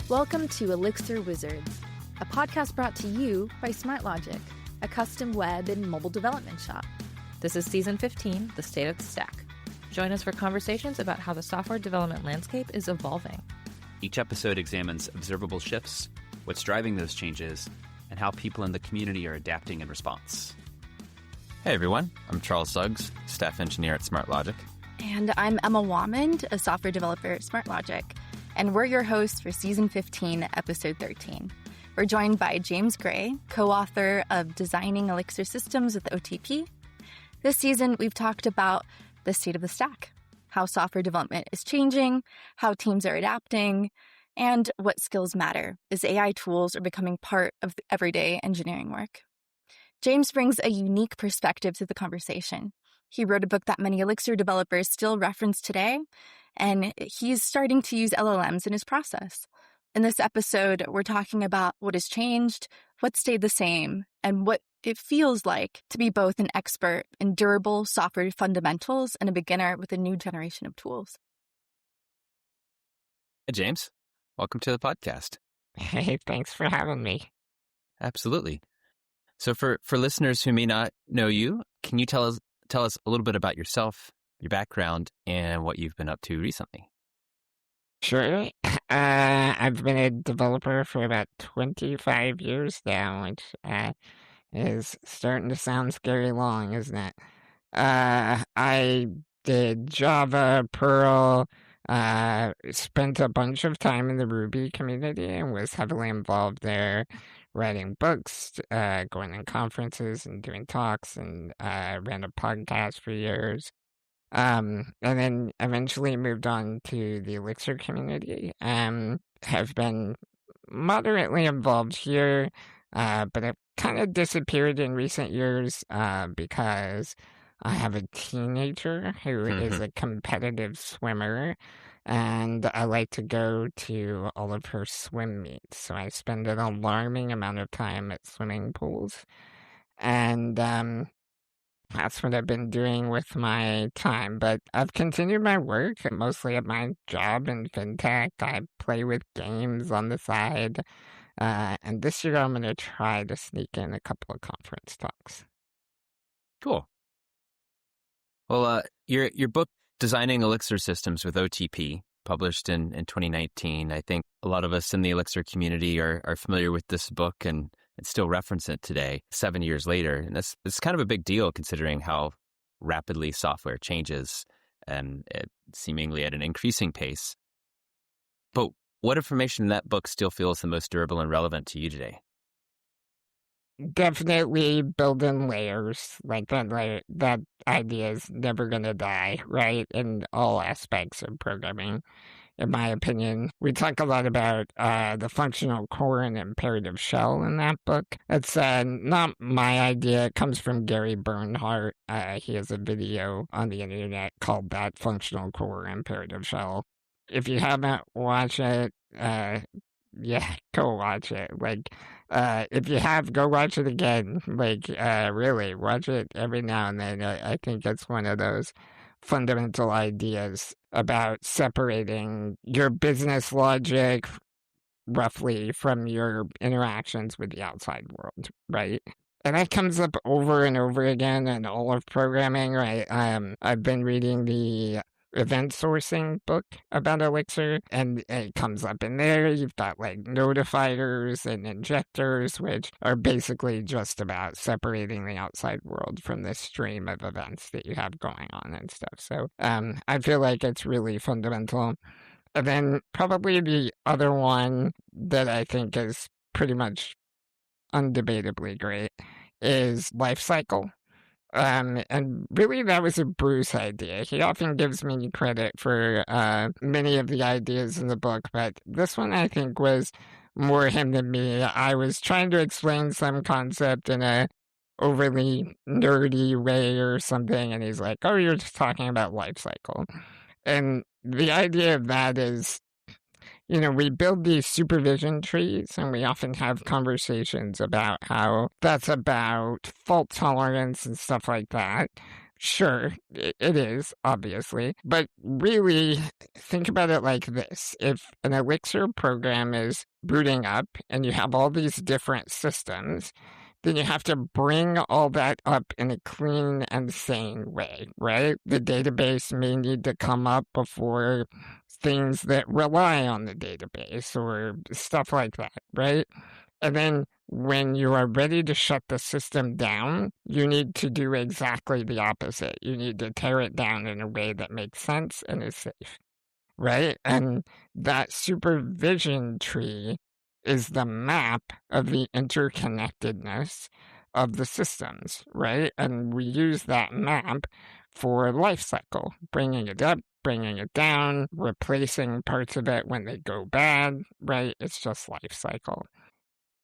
Welcome to Elixir Wizards, a podcast brought to you by SmartLogic, a custom web and mobile development shop. This is Season 15, The State of the Stack. Join us for conversations about how the software development landscape is evolving. Each episode examines observable shifts, what's driving those changes, and how people in the community are adapting in response. Hey everyone, I'm Charles Suggs, staff engineer at SmartLogic. And I'm Emma Whamond, a software developer at SmartLogic. And we're your hosts for Season 15, Episode 13. We're joined by James Gray, co-author of Designing Elixir Systems with OTP. This season, we've talked about the state of the stack, how software development is changing, how teams are adapting, and what skills matter as AI tools are becoming part of everyday engineering work. James brings a unique perspective to the conversation. He wrote a book that many Elixir developers still reference today, and he's starting to use LLMs in his process. In this episode, we're talking about what has changed, what stayed the same, and what it feels like to be both an expert in durable software fundamentals and a beginner with a new generation of tools. Hey James, welcome to the podcast. Hey, thanks for having me. Absolutely. So for listeners who may not know you, can you tell us a little bit about yourself, your background, and what you've been up to recently? Sure. I've been a developer for about 25 years now, which is starting to sound scary long, isn't it? I did Java, Perl, spent a bunch of time in the Ruby community and was heavily involved there, writing books, going to conferences and doing talks, and ran a podcast for years. And then eventually moved on to the Elixir community. Have been moderately involved here, but I've kind of disappeared in recent years because I have a teenager who is a competitive swimmer, and I like to go to all of her swim meets. So I spend an alarming amount of time at swimming pools. And that's what I've been doing with my time. But I've continued my work, mostly at my job in fintech. I play with games on the side. And this year I'm going to try to sneak in a couple of conference talks. Cool. Well, your book, Designing Elixir Systems with OTP, published in 2019. I think a lot of us in the Elixir community are familiar with this book and still reference it today, 7 years later. And it's kind of a big deal considering how rapidly software changes and seemingly at an increasing pace. But what information in that book still feels the most durable and relevant to you today? Definitely building layers. Like that idea is never going to die, right? In all aspects of programming, in my opinion. We talk a lot about the functional core and imperative shell in that book. It's not my idea. It comes from Gary Bernhardt. He has a video on the internet called That Functional Core Imperative Shell. If you haven't watched it, yeah, go watch it. If you have, go watch it again. Really, watch it every now and then. I think it's one of those fundamental ideas about separating your business logic roughly from your interactions with the outside world, right? And that comes up over and over again in all of programming, right? I've been reading the event sourcing book about Elixir, and it comes up in there. You've got notifiers and injectors, which are basically just about separating the outside world from the stream of events that you have going on and stuff. So I feel like it's really fundamental. And then probably the other one that I think is pretty much undebatably great is life cycle. And really, that was a Bruce idea. He often gives me credit for many of the ideas in the book, but this one I think was more him than me. I was trying to explain some concept in a overly nerdy way or something, and he's like, "Oh, you're just talking about life cycle." And the idea of that is, we build these supervision trees, and we often have conversations about how that's about fault tolerance and stuff like that. Sure, it is, obviously. But really, think about it like this. If an Elixir program is booting up and you have all these different systems, then you have to bring all that up in a clean and sane way, right? The database may need to come up before things that rely on the database or stuff like that, right? And then when you are ready to shut the system down, you need to do exactly the opposite. You need to tear it down in a way that makes sense and is safe, right? And that supervision tree is the map of the interconnectedness of the systems, right? And we use that map for life cycle, bringing it up, bringing it down, replacing parts of it when they go bad, right? It's just life cycle.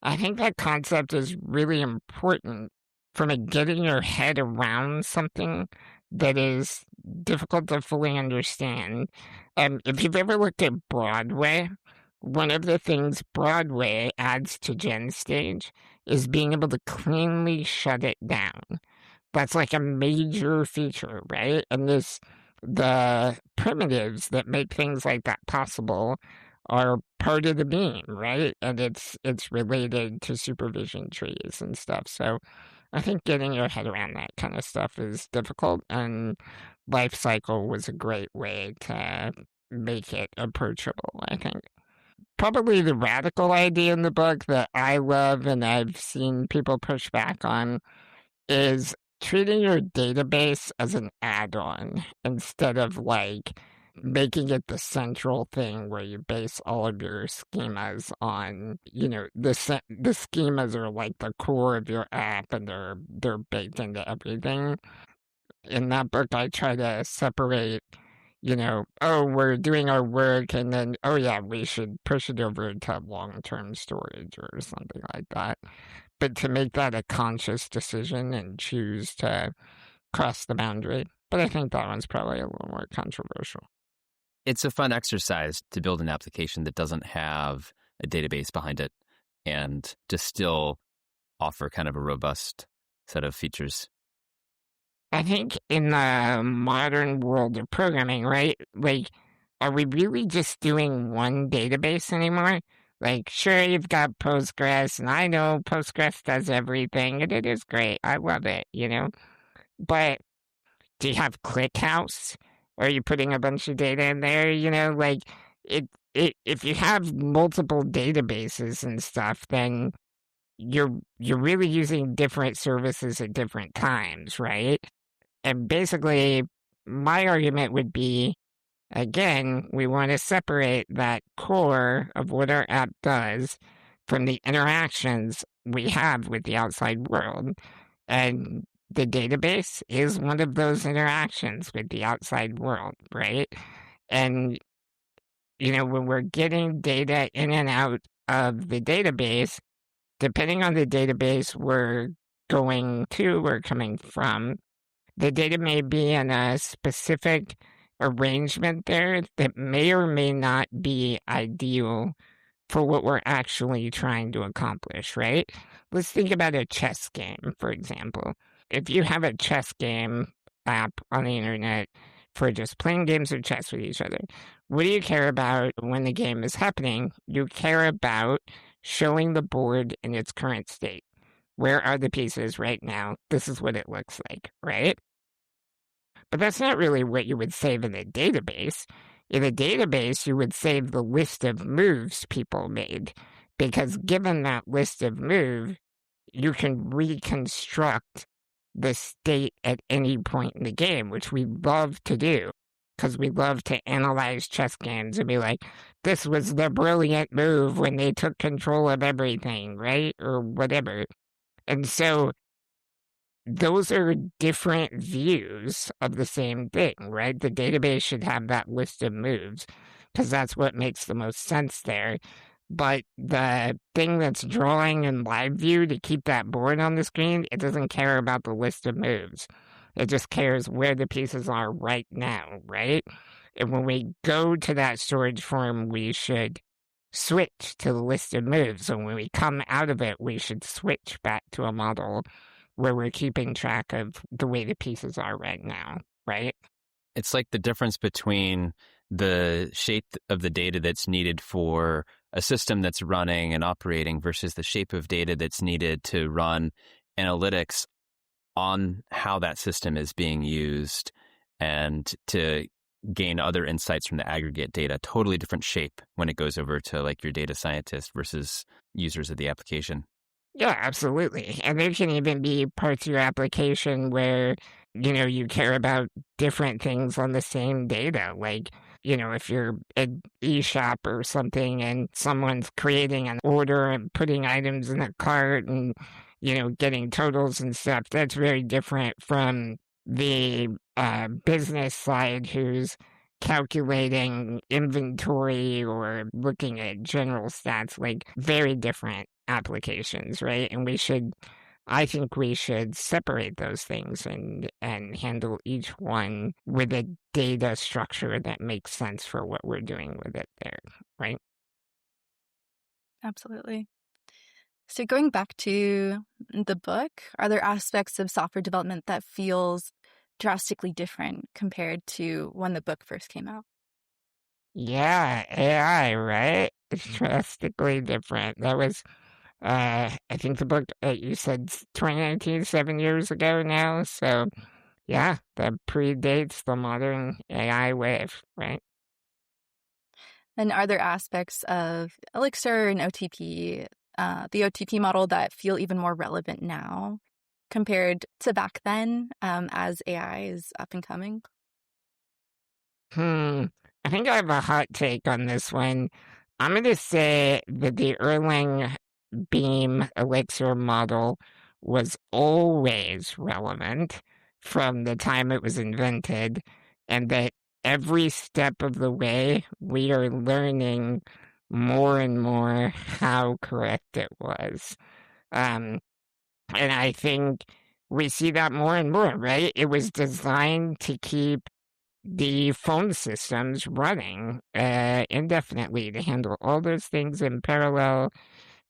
I think that concept is really important from getting your head around something that is difficult to fully understand. If you've ever looked at Broadway, one of the things Broadway adds to Gen Stage is being able to cleanly shut it down. That's like a major feature, right? And the primitives that make things like that possible are part of the beam, right? And it's related to supervision trees and stuff. So I think getting your head around that kind of stuff is difficult, and life cycle was a great way to make it approachable, I think. Probably the radical idea in the book that I love and I've seen people push back on is treating your database as an add-on instead of like making it the central thing where you base all of your schemas on, the schemas are like the core of your app and they're baked into everything. In that book, I try to separate, we're doing our work and then, oh yeah, we should push it over to long-term storage or something like that. But to make that a conscious decision and choose to cross the boundary. But I think that one's probably a little more controversial. It's a fun exercise to build an application that doesn't have a database behind it and to still offer kind of a robust set of features. I think in the modern world of programming, right? Like, are we really just doing one database anymore? Like, sure, you've got Postgres, and I know Postgres does everything, and it is great. I love it, But do you have ClickHouse? Or are you putting a bunch of data in there? If you have multiple databases and stuff, then you're really using different services at different times, right? And basically, my argument would be, again, we want to separate that core of what our app does from the interactions we have with the outside world. And the database is one of those interactions with the outside world, right? And, when we're getting data in and out of the database, depending on the database we're going to or coming from, the data may be in a specific arrangement there that may or may not be ideal for what we're actually trying to accomplish, right? Let's think about a chess game, for example. If you have a chess game app on the internet for just playing games of chess with each other, what do you care about when the game is happening? You care about showing the board in its current state. Where are the pieces right now? This is what it looks like, right? But that's not really what you would save in a database. In a database, you would save the list of moves people made, because given that list of moves, you can reconstruct the state at any point in the game, which we love to do, because we love to analyze chess games and be like, this was the brilliant move when they took control of everything, right? Or whatever. And so those are different views of the same thing, right? The database should have that list of moves, because that's what makes the most sense there. But the thing that's drawing in live view to keep that board on the screen, it doesn't care about the list of moves. It just cares where the pieces are right now, right? And when we go to that storage form, we should switch to the list of moves. And when we come out of it, we should switch back to a model where we're keeping track of the way the pieces are right now, right? It's like the difference between the shape of the data that's needed for a system that's running and operating versus the shape of data that's needed to run analytics on how that system is being used and to gain other insights from the aggregate data. Totally different shape when it goes over to like your data scientist versus users of the application. Yeah, absolutely. And there can even be parts of your application where, you care about different things on the same data. Like, if you're an e-shop or something and someone's creating an order and putting items in a cart and, getting totals and stuff, that's very different from the business side who's calculating inventory or looking at general stats, like very different applications, right? And I think we should separate those things and handle each one with a data structure that makes sense for what we're doing with it there, right? Absolutely. So going back to the book, are there aspects of software development that feels drastically different compared to when the book first came out? Yeah, AI, right? It's drastically different. That was, I think the book, you said 2019, 7 years ago now. So, yeah, that predates the modern AI wave, right? And are there aspects of Elixir and OTP, the OTP model, that feel even more relevant now compared to back then as AI is up and coming? I think I have a hot take on this one. I'm going to say that the Erlang Beam Elixir model was always relevant from the time it was invented, and that every step of the way we are learning more and more how correct it was. And I think we see that more and more, right? It was designed to keep the phone systems running indefinitely, to handle all those things in parallel,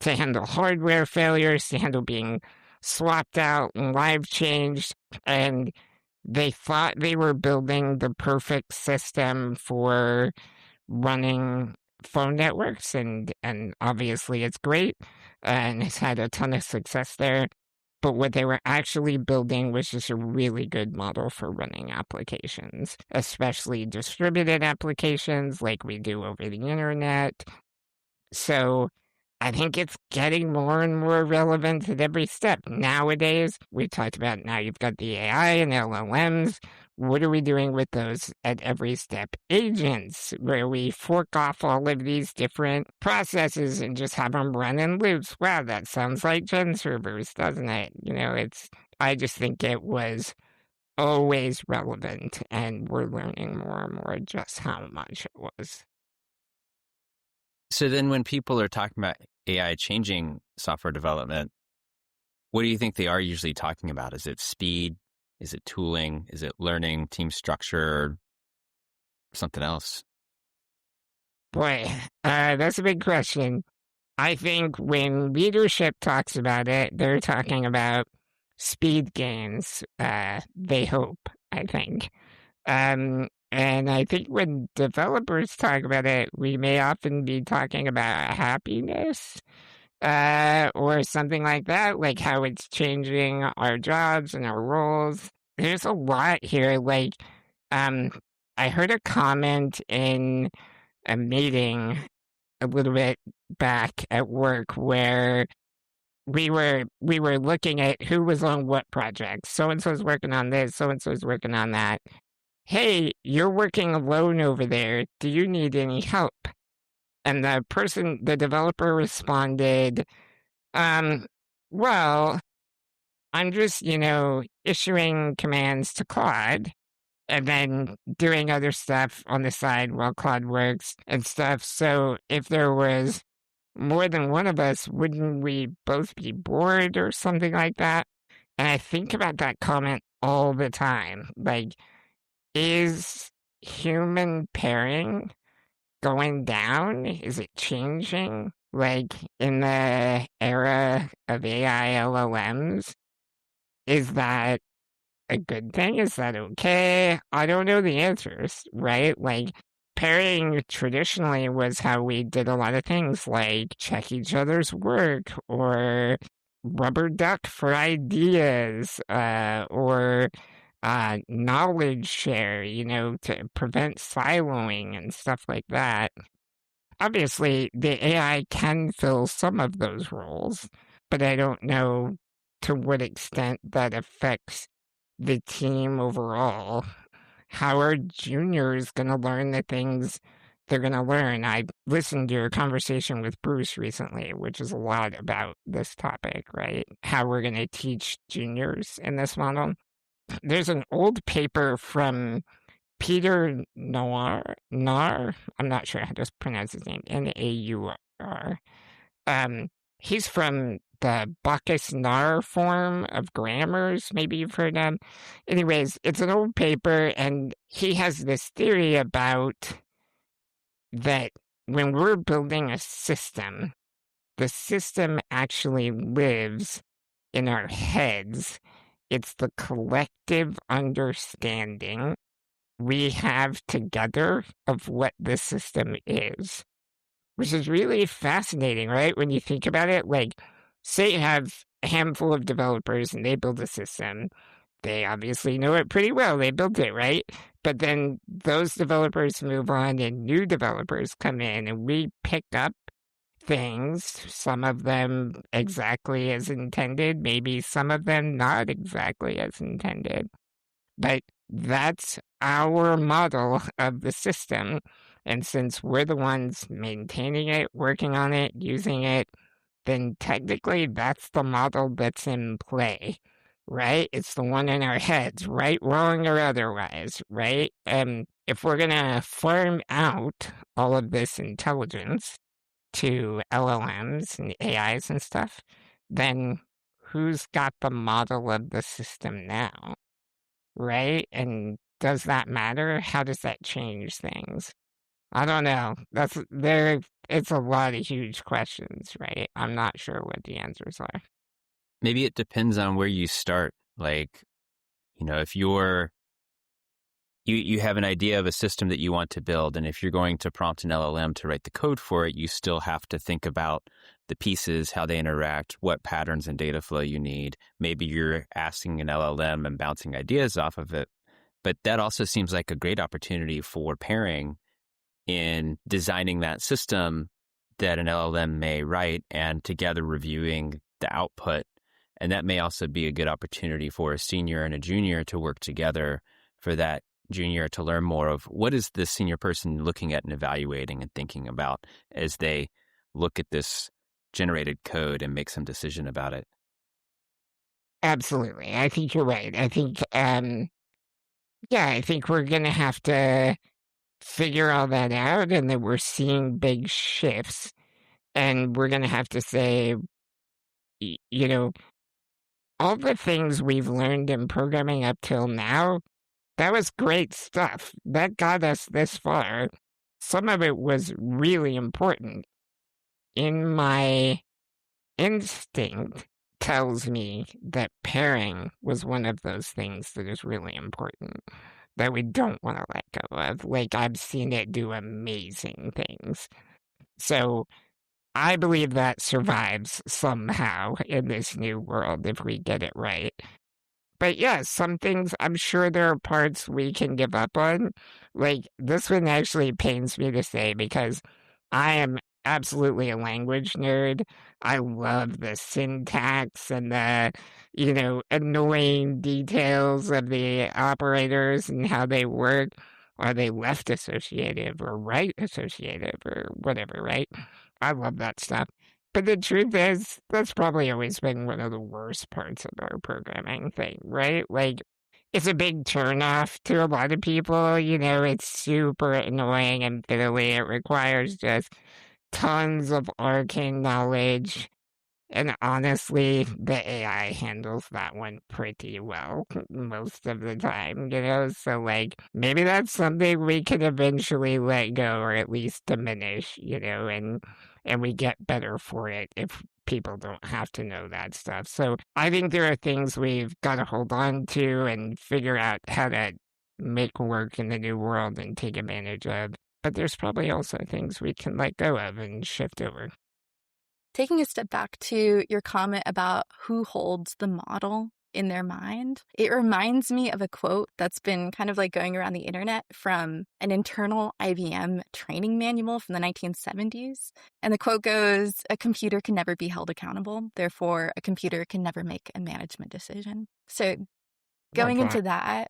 to handle hardware failures, to handle being swapped out and live changed. And they thought they were building the perfect system for running phone networks, and obviously it's great and it's had a ton of success there. But what they were actually building was just a really good model for running applications, especially distributed applications like we do over the internet. So I think it's getting more and more relevant at every step. Nowadays, we talked about now you've got the AI and LLMs. What are we doing with those at every step? Agents, where we fork off all of these different processes and just have them run in loops. Wow, that sounds like gen servers, doesn't it? I just think it was always relevant, and we're learning more and more just how much it was. So then when people are talking about AI changing software development, what do you think they are usually talking about? Is it speed? Is it tooling? Is it learning, team structure, or something else? Boy, that's a big question. I think when leadership talks about it, they're talking about speed gains, they hope, I think. And I think when developers talk about it, we may often be talking about happiness, or something like that, like how it's changing our jobs and our roles. There's a lot here. Like, I heard a comment in a meeting a little bit back at work where we were looking at who was on what project. So and so's working on this, so and so's working on that. Hey, you're working alone over there. Do you need any help? And the developer responded, well, I'm just, issuing commands to Claude and then doing other stuff on the side while Claude works and stuff. So if there was more than one of us, wouldn't we both be bored or something like that? And I think about that comment all the time. Like, is human pairing going down? Is it changing? Like in the era of AI LLMs, Is that a good thing? Is that okay? I don't know the answers, right? Like, pairing traditionally was how we did a lot of things, like check each other's work or rubber duck for ideas, or knowledge share, to prevent siloing and stuff like that. Obviously, the AI can fill some of those roles, but I don't know to what extent that affects the team overall. How are juniors going to learn the things they're going to learn? I listened to your conversation with Bruce recently, which is a lot about this topic, right? How we're going to teach juniors in this model. There's an old paper from Peter Naur. I'm not sure how to pronounce his name. Naur. He's from the Bacchus-Naur form of grammars. Maybe you've heard them. Anyways, it's an old paper, and he has this theory about that when we're building a system, the system actually lives in our heads. It's the collective understanding we have together of what the system is, which is really fascinating, right? When you think about it, like, say you have a handful of developers and they build a system. They obviously know it pretty well. They built it, right? But then those developers move on and new developers come in and we pick up things, some of them exactly as intended, maybe some of them not exactly as intended. But that's our model of the system. And since we're the ones maintaining it, working on it, using it, then technically that's the model that's in play, right? It's the one in our heads, right, wrong, or otherwise, right? If we're going to farm out all of this intelligence to LLMs and AIs and stuff, then who's got the model of the system now, right? And does that matter? How does that change things? I don't know. It's a lot of huge questions, right? I'm not sure what the answers are. Maybe it depends on where you start. Like, if you have an idea of a system that you want to build, and if you're going to prompt an LLM to write the code for it, you still have to think about the pieces, how they interact, what patterns and data flow you need. Maybe you're asking an LLM and bouncing ideas off of it. But that also seems like a great opportunity for pairing in designing that system that an LLM may write and together reviewing the output. And that may also be a good opportunity for a senior and a junior to work together, for that junior to learn more of what is the senior person looking at and evaluating and thinking about as they look at this generated code and make some decision about it. Absolutely. I think you're right. I think, I think we're going to have to figure all that out, and that we're seeing big shifts, and we're going to have to say, all the things we've learned in programming up till now, that was great stuff. That got us this far. Some of it was really important. In my instinct tells me that pairing was one of those things that is really important, that we don't want to let go of. Like, I've seen it do amazing things. So I believe that survives somehow in this new world if we get it right. But yeah, some things, I'm sure there are parts we can give up on. Like, this one actually pains me to say because I am absolutely a language nerd. I love the syntax and the, annoying details of the operators and how they work. Are they left associative or right associative or whatever, right? I love that stuff. But the truth is, that's probably always been one of the worst parts of our programming thing, right? Like, it's a big turnoff to a lot of people. It's super annoying and fiddly. It requires just tons of arcane knowledge. And honestly, the AI handles that one pretty well most of the time, So, like, maybe that's something we can eventually let go or at least diminish, and we get better for it if people don't have to know that stuff. So I think there are things we've got to hold on to and figure out how to make work in the new world and take advantage of. But there's probably also things we can let go of and shift over. Taking a step back to your comment about who holds the model in their mind, it reminds me of a quote that's been kind of like going around the internet from an internal IBM training manual from the 1970s. And the quote goes, "A computer can never be held accountable. Therefore, a computer can never make a management decision." So going into that,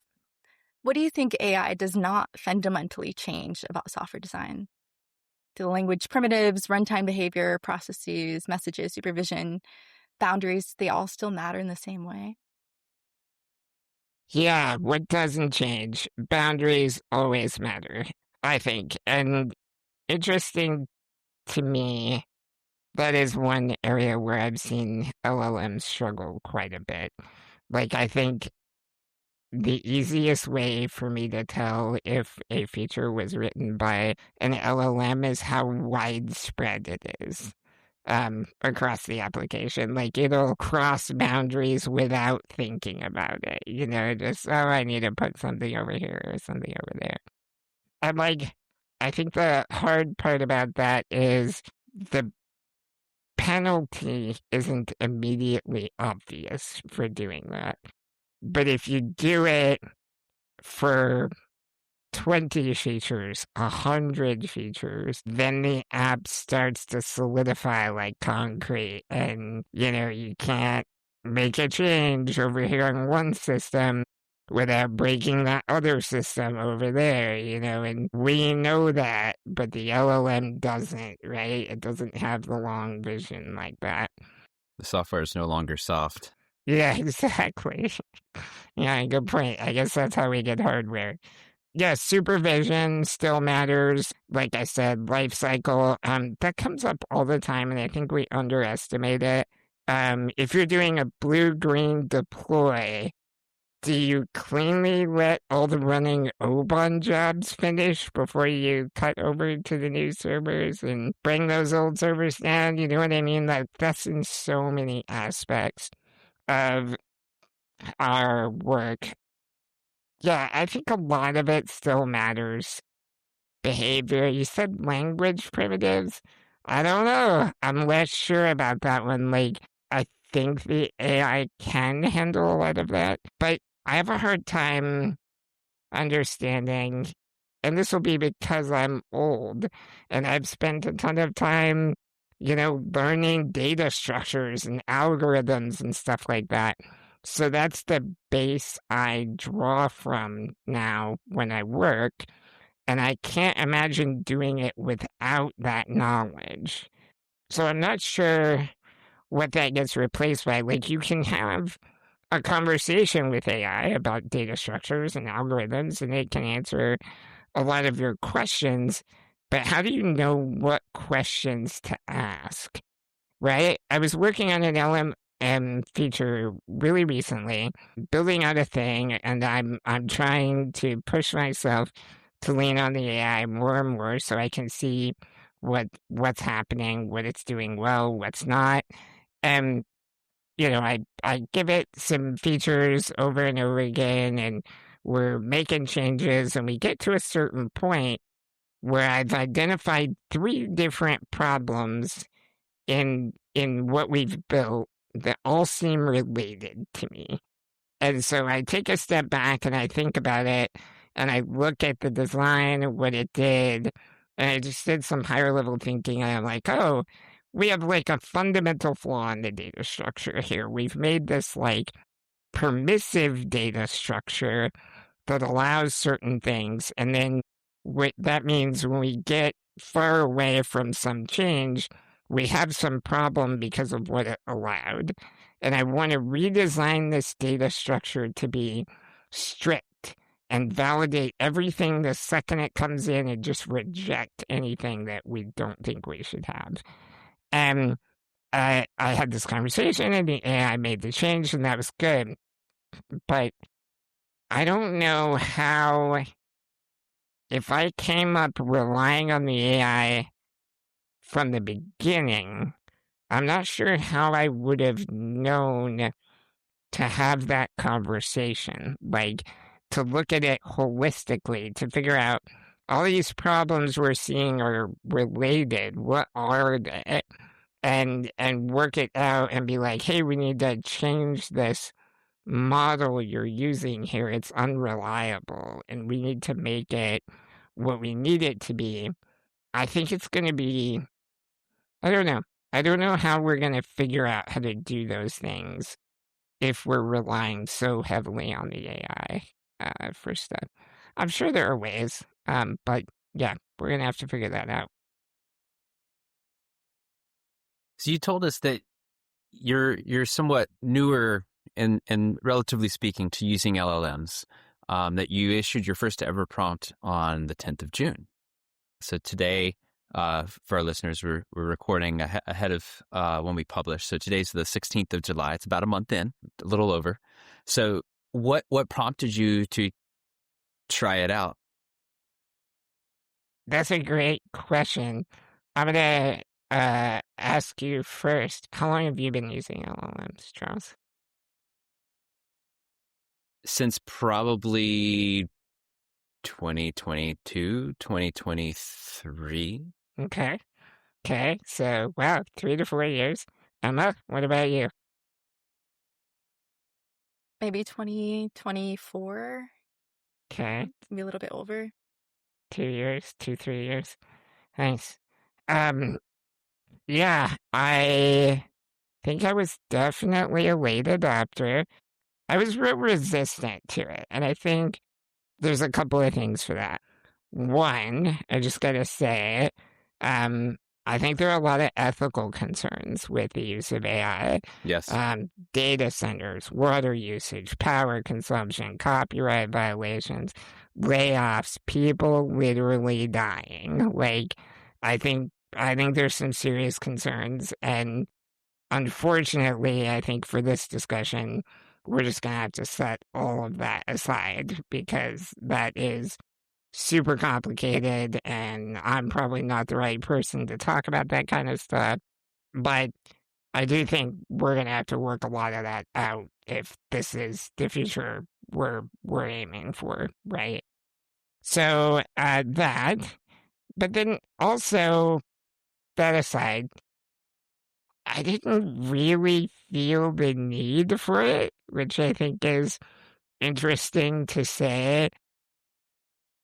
what do you think AI does not fundamentally change about software design? The language primitives, runtime behavior, processes, messages, supervision, boundaries, they all still matter in the same way? Yeah, what doesn't change? Boundaries always matter, I think. And interesting to me, that is one area where I've seen LLMs struggle quite a bit. Like, I think the easiest way for me to tell if a feature was written by an LLM is how widespread it is across the application. Like, it'll cross boundaries without thinking about it. You know, just, oh, I need to put something over here or something over there. I'm like, I think the hard part about that is the penalty isn't immediately obvious for doing that. But if you do it for 20 features, 100 features, then the app starts to solidify like concrete. And, you know, you can't make a change over here on one system without breaking that other system over there, you know, and we know that, but the LLM doesn't, right? It doesn't have the long vision like that. The software is no longer soft. Yeah, exactly. Yeah, good point. I guess that's how we get hardware. Yeah, supervision still matters. Like I said, life cycle, that comes up all the time, and I think we underestimate it. If you're doing a blue-green deploy, do you cleanly let all the running OBON jobs finish before you cut over to the new servers and bring those old servers down? You know what I mean? Like, that's in so many aspects of our work. Yeah, I think a lot of it still matters. Behavior, you said language primitives? I don't know. I'm less sure about that one. Like, I think the AI can handle a lot of that, but I have a hard time understanding, and this will be because I'm old, and I've spent a ton of time, you know, learning data structures and algorithms and stuff like that. So that's the base I draw from now when I work, and I can't imagine doing it without that knowledge. So I'm not sure what that gets replaced by. Like, you can have a conversation with AI about data structures and algorithms, and it can answer a lot of your questions, but how do you know what questions to ask, right? I was working on an LLM feature really recently, building out a thing, and I'm trying to push myself to lean on the AI more and more so I can see what's happening, what it's doing well, what's not. And, you know, I give it some features over and over again, and we're making changes, and we get to a certain point where I've identified 3 different problems in what we've built that all seem related to me. And so I take a step back and I think about it, and I look at the design, what it did, and I just did some higher level thinking, and I'm like, oh, we have like a fundamental flaw in the data structure here. We've made this like permissive data structure that allows certain things, and then that means when we get far away from some change, we have some problem because of what it allowed. And I want to redesign this data structure to be strict and validate everything the second it comes in and just reject anything that we don't think we should have. And I had this conversation, and the AI made the change, and that was good. But I don't know how, if I came up relying on the AI from the beginning, I'm not sure how I would have known to have that conversation, like to look at it holistically, to figure out all these problems we're seeing are related. What are they? And work it out and be like, hey, we need to change this model you're using here. It's unreliable, and we need to make it what we need it to be. I think it's going to be, I don't know. I don't know how we're going to figure out how to do those things if we're relying so heavily on the AI for stuff. I'm sure there are ways, but yeah, we're going to have to figure that out. So you told us that you're somewhat newer and relatively speaking to using LLMs, that you issued your first ever prompt on the 10th of June. So today, for our listeners, we're recording ahead of when we publish. So today's the 16th of July. It's about a month in, a little over. So what prompted you to try it out? That's a great question. I'm going to ask you first. How long have you been using LLMs, Charles? Since probably 2022, 2023. Okay. So, wow, 3 to 4 years. Emma, what about you? Maybe 2024. Okay. Maybe a little bit over. 2 years, 3 years. Nice. Yeah, I think I was definitely a late adopter. I was real resistant to it, and I think there's a couple of things for that. One, I just gotta say, I think there are a lot of ethical concerns with the use of AI. Yes. Data centers, water usage, power consumption, copyright violations, layoffs, people literally dying. Like, I think there's some serious concerns, and unfortunately, I think for this discussion, we're just going to have to set all of that aside because that is super complicated, and I'm probably not the right person to talk about that kind of stuff. But I do think we're going to have to work a lot of that out if this is the future we're aiming for, right? So that, but then also that aside, I didn't really feel the need for it, which I think is interesting to say.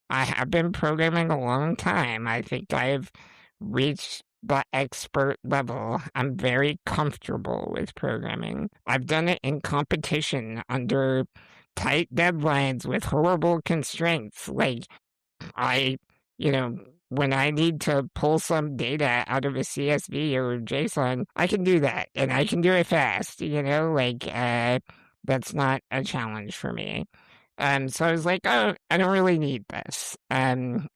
I have been programming a long time. I think I've reached the expert level. I'm very comfortable with programming. I've done it in competition under tight deadlines with horrible constraints. Like, when I need to pull some data out of a CSV or JSON, I can do that, and I can do it fast, that's not a challenge for me. So I was like, oh, I don't really need this. And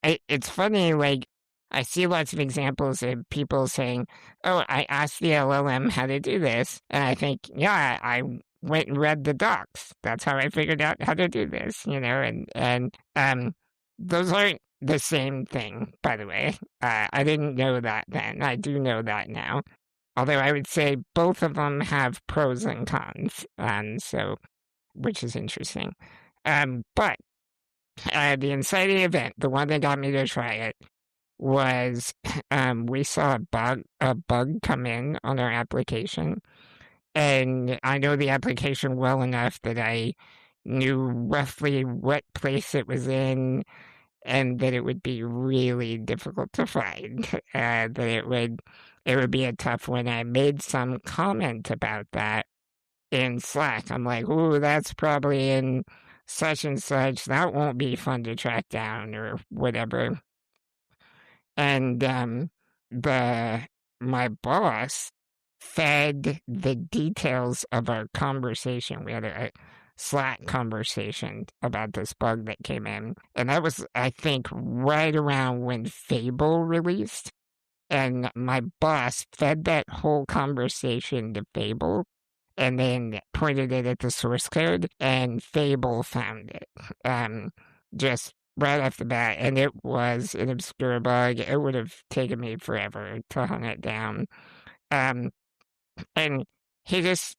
it's funny, like, I see lots of examples of people saying, oh, I asked the LLM how to do this, and I think, yeah, I went and read the docs. That's how I figured out how to do this, and those aren't the same thing, by the way. I didn't know that then. I do know that now. Although I would say both of them have pros and cons, which is interesting. But the inciting event, the one that got me to try it, was we saw a bug come in on our application. And I know the application well enough that I knew roughly what place it was in, and that it would be really difficult to find. That it would be a tough one. I made some comment about that in Slack. I'm like, ooh, that's probably in such and such. That won't be fun to track down or whatever. And my boss fed the details of our conversation. We had a Slack conversation about this bug that came in. And that was, I think, right around when Fable released. And my boss fed that whole conversation to Fable and then pointed it at the source code, and Fable found it. Just right off the bat, and it was an obscure bug. It would have taken me forever to hunt it down. Um, and he just,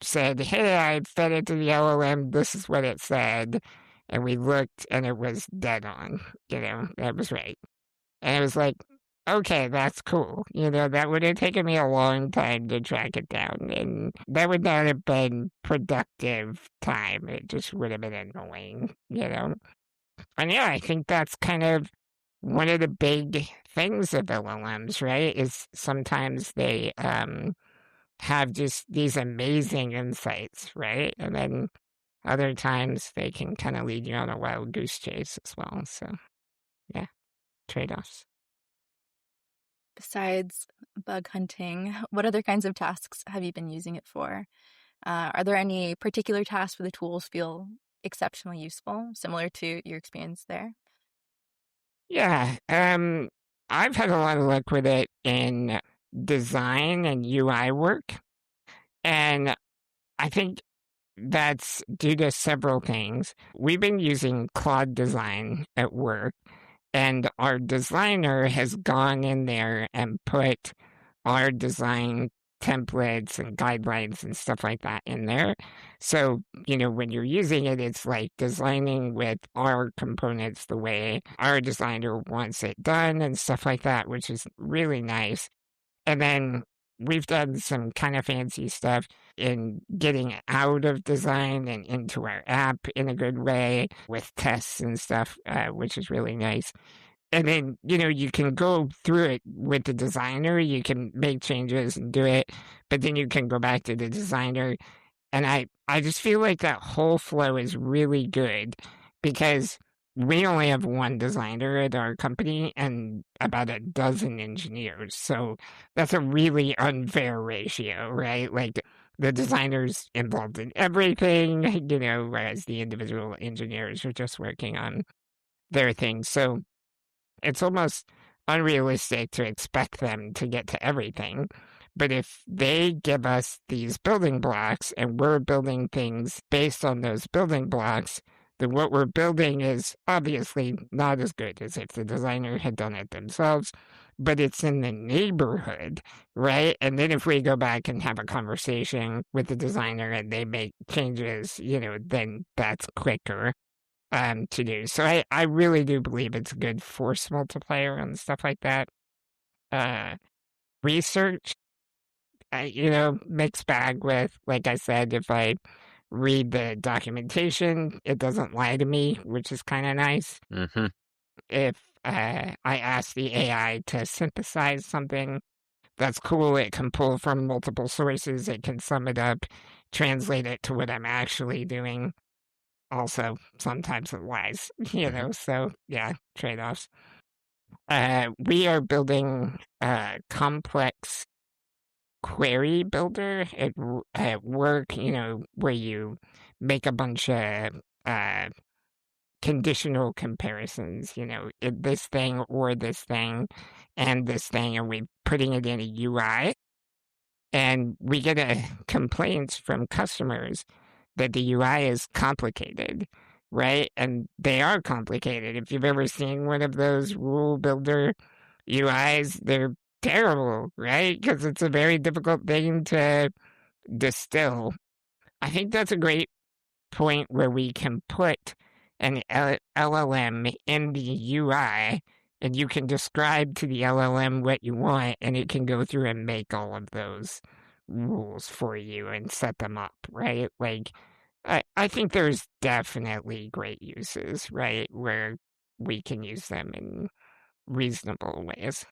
said, hey, I fed it to the LLM. This is what it said. And we looked, and it was dead on. That was right. And it was like, okay, that's cool. That would have taken me a long time to track it down. And that would not have been productive time. It just would have been annoying. And yeah, I think that's kind of one of the big things of LLMs, right? Is sometimes they have just these amazing insights, right? And then other times they can kind of lead you on a wild goose chase as well. So, yeah, trade-offs. Besides bug hunting, what other kinds of tasks have you been using it for? Are there any particular tasks where the tools feel exceptionally useful, similar to your experience there? Yeah, I've had a lot of luck with it in design and UI work, and I think that's due to several things. We've been using Claude Design at work, and our designer has gone in there and put our design templates and guidelines and stuff like that in there. So, when you're using it, it's like designing with our components the way our designer wants it done and stuff like that, which is really nice. And then we've done some kind of fancy stuff in getting out of design and into our app in a good way with tests and stuff, which is really nice. And then, you can go through it with the designer. You can make changes and do it, but then you can go back to the designer. And I just feel like that whole flow is really good because we only have one designer at our company and about a dozen engineers. So that's a really unfair ratio, right? Like the designers involved in everything, whereas the individual engineers are just working on their things. So it's almost unrealistic to expect them to get to everything. But if they give us these building blocks and we're building things based on those building blocks, then what we're building is obviously not as good as if the designer had done it themselves, but it's in the neighborhood, right? And then if we go back and have a conversation with the designer and they make changes, then that's quicker to do. So I really do believe it's a good force multiplier and stuff like that. Research, mixed bag with, like I said, if I read the documentation, it doesn't lie to me, which is kind of nice. Mm-hmm. If I ask the AI to synthesize something, that's cool. It can pull from multiple sources. It can sum it up, translate it to what I'm actually doing. Also, sometimes it lies, so yeah, trade-offs. We are building a complex query builder at work, where you make a bunch of conditional comparisons, this thing or this thing and this thing, and we're putting it in a UI. And we get complaints from customers that the UI is complicated, right? And they are complicated. If you've ever seen one of those rule builder UIs, they're terrible, right? Because it's a very difficult thing to distill. I think that's a great point where we can put an LLM in the UI and you can describe to the LLM what you want and it can go through and make all of those rules for you and set them up, right? Like, I think there's definitely great uses, right, where we can use them in reasonable ways.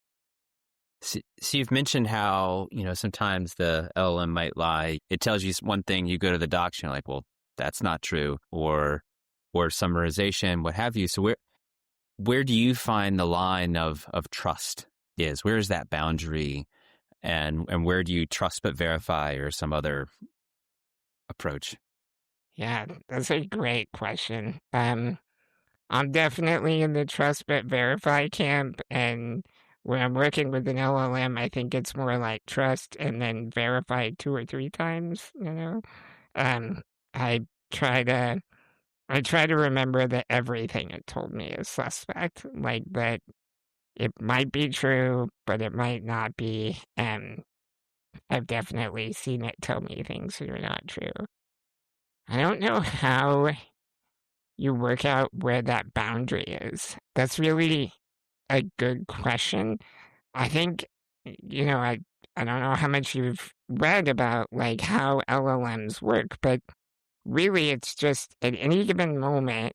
So you've mentioned how, sometimes the LLM might lie. It tells you one thing, you go to the docs, you're like, well, that's not true, or summarization, what have you. So where do you find the line of trust is? Where is that boundary? And where do you trust but verify or some other approach? Yeah, that's a great question. I'm definitely in the trust but verify camp, and when I'm working with an LLM, I think it's more like trust and then verify 2 or 3 times, I try to I try to remember that everything it told me is suspect, like that it might be true, but it might not be, and I've definitely seen it tell me things that are not true. I don't know how you work out where that boundary is. That's really a good question. I think, I don't know how much you've read about like how LLMs work, but really it's just at any given moment,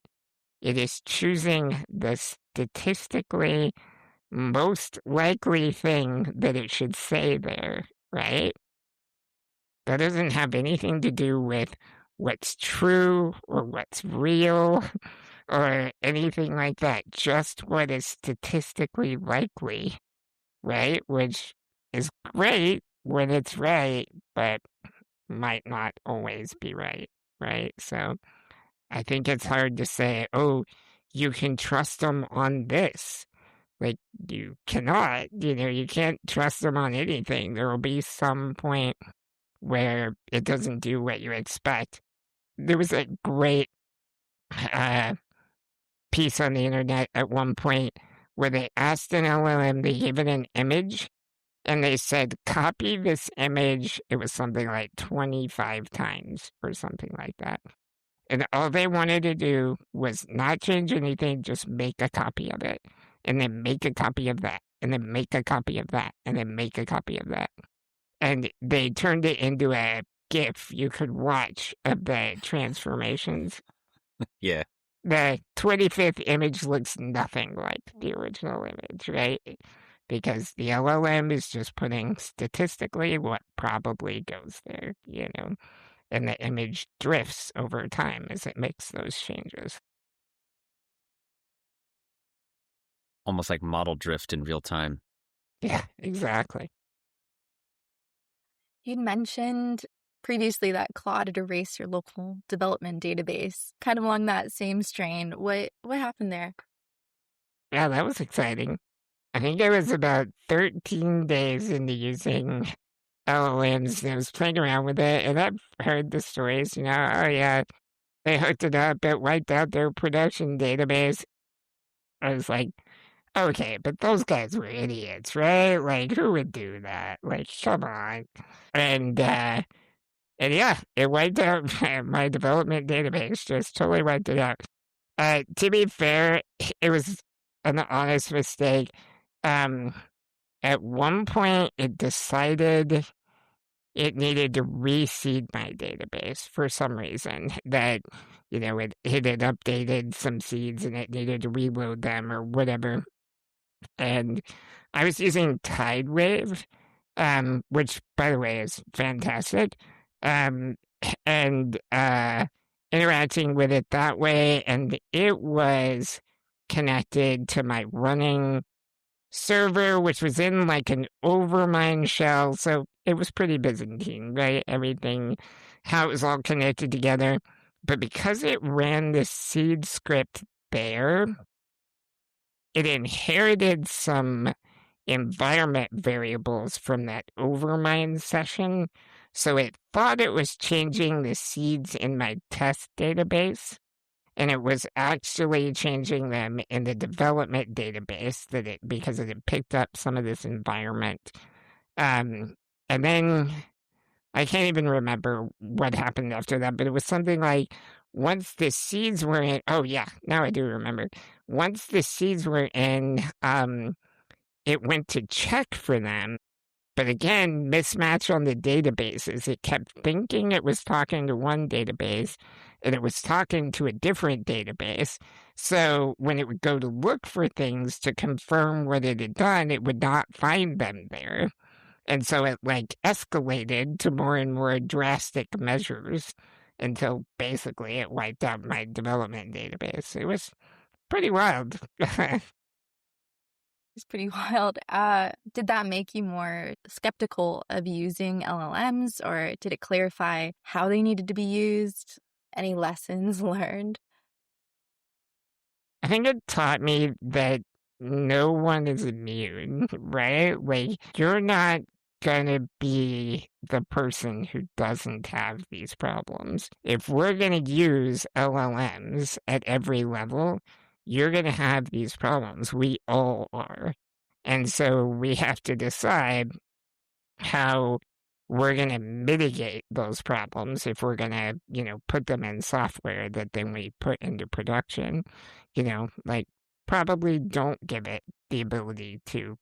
it is choosing the statistically most likely thing that it should say there, right? That doesn't have anything to do with what's true or what's real or anything like that. Just what is statistically likely, right? Which is great when it's right, but might not always be right, right? So I think it's hard to say, oh, you can trust them on this. Like, you cannot, you can't trust them on anything. There will be some point where it doesn't do what you expect. There was a great piece on the internet at one point where they asked an LLM, they gave it an image, and they said, copy this image. It was something like 25 times or something like that. And all they wanted to do was not change anything, just make a copy of it. And then make a copy of that. And then make a copy of that. And then make a copy of that. And they turned it into a GIF you could watch of the transformations. Yeah. The 25th image looks nothing like the original image, right? Because the LLM is just putting statistically what probably goes there, and the image drifts over time as it makes those changes. Almost like model drift in real time. Yeah, exactly. You'd mentioned previously that Claude had erased your local development database, kind of along that same strain. What happened there? Yeah, that was exciting. I think I was about 13 days into using LLMs, and I was playing around with it, and I've heard the stories, oh yeah, they hooked it up, it wiped out their production database. I was like, okay, but those guys were idiots, right? Like, who would do that? Like, come on. And yeah, it wiped out my development database, just totally wiped it out. To be fair, it was an honest mistake. At one point, it decided it needed to reseed my database for some reason. That, it had updated some seeds and it needed to reload them or whatever. And I was using Tidewave, which, by the way, is fantastic. And interacting with it that way, and it was connected to my running server, which was in like an overmind shell, so it was pretty Byzantine, right? Everything, how it was all connected together. But because it ran this seed script there, it inherited some environment variables from that overmind session, so it thought it was changing the seeds in my test database, and it was actually changing them in the development database because it had picked up some of this environment. And then I can't even remember what happened after that, but it was something like once the seeds were in, oh yeah, now I do remember. Once the seeds were in, it went to check for them. But again, mismatch on the databases. It kept thinking it was talking to one database, and it was talking to a different database. So when it would go to look for things to confirm what it had done, it would not find them there. And so it escalated to more and more drastic measures until basically it wiped out my development database. It was pretty wild. It's pretty wild. Did that make you more skeptical of using LLMs, or did it clarify how they needed to be used? Any lessons learned? I think it taught me that no one is immune, right? Like, you're not going to be the person who doesn't have these problems. If we're going to use LLMs at every level, you're going to have these problems. We all are. And so we have to decide how we're going to mitigate those problems if we're going to, put them in software that then we put into production. Like probably don't give it the ability to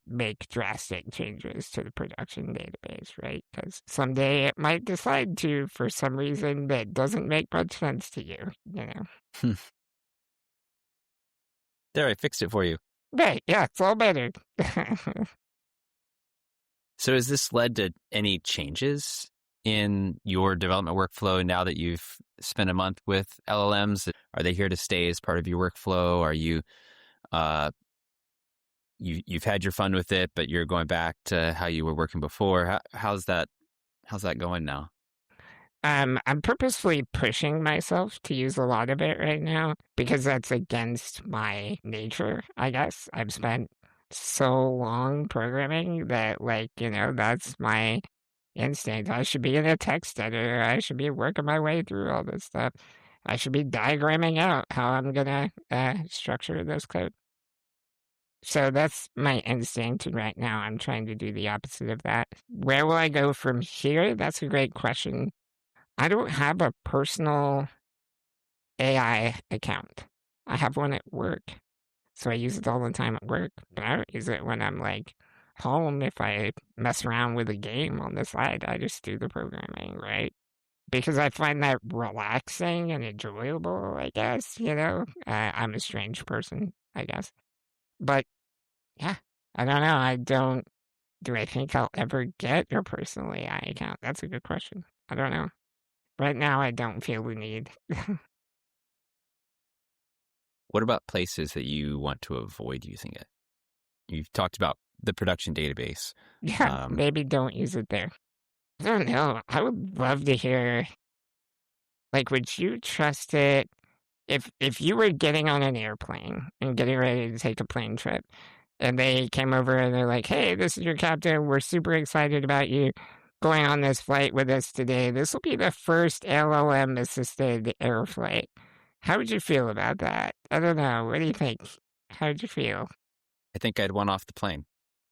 make drastic changes to the production database, right? Because someday it might decide to for some reason that doesn't make much sense to you, There, I fixed it for you. Right, yeah, it's all better. So has this led to any changes in your development workflow now that you've spent a month with LLMs? Are they here to stay as part of your workflow? Are you, you've had your fun with it, but you're going back to how you were working before? How's that going now? I'm purposefully pushing myself to use a lot of it right now because that's against my nature, I guess. I've spent so long programming that, that's my instinct. I should be in a text editor. I should be working my way through all this stuff. I should be diagramming out how I'm going to structure this code. So that's my instinct. And right now I'm trying to do the opposite of that. Where will I go from here? That's a great question. I don't have a personal AI account. I have one at work. So I use it all the time at work. But I don't use it when I'm home. If I mess around with a game on the side, I just do the programming, right? Because I find that relaxing and enjoyable, I guess, I'm a strange person, I guess. But yeah, I don't know. Do I think I'll ever get a personal AI account? That's a good question. I don't know. Right now, I don't feel the need. What about places that you want to avoid using it? You've talked about the production database. Yeah, maybe don't use it there. I don't know. I would love to hear, would you trust it if you were getting on an airplane and getting ready to take a plane trip, and they came over and they're like, hey, this is your captain. We're super excited about you going on this flight with us today. This will be the first LLM-assisted air flight. How would you feel about that? I don't know. What do you think? How would you feel? I think I'd want off the plane.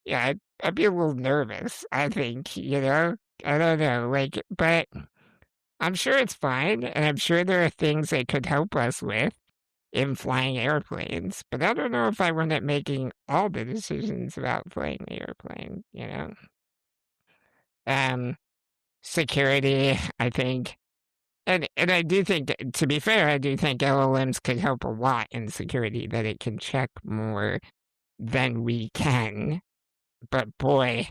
Yeah, I'd be a little nervous, I think, I don't know, but I'm sure it's fine, and I'm sure there are things they could help us with in flying airplanes, but I don't know if I want it making all the decisions about flying the airplane, Security, I think. And I do think, to be fair, I do think LLMs could help a lot in security, that it can check more than we can. But boy,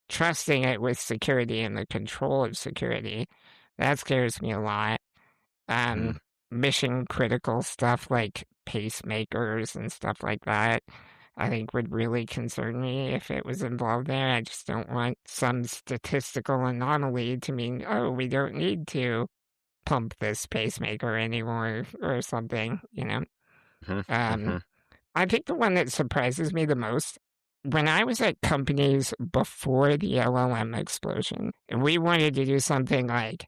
trusting it with security and the control of security, that scares me a lot. Mission critical stuff like pacemakers and stuff like that, I think would really concern me if it was involved there. I just don't want some statistical anomaly to mean, oh, we don't need to pump this pacemaker anymore or something, I think the one that surprises me the most, when I was at companies before the LLM explosion, and we wanted to do something like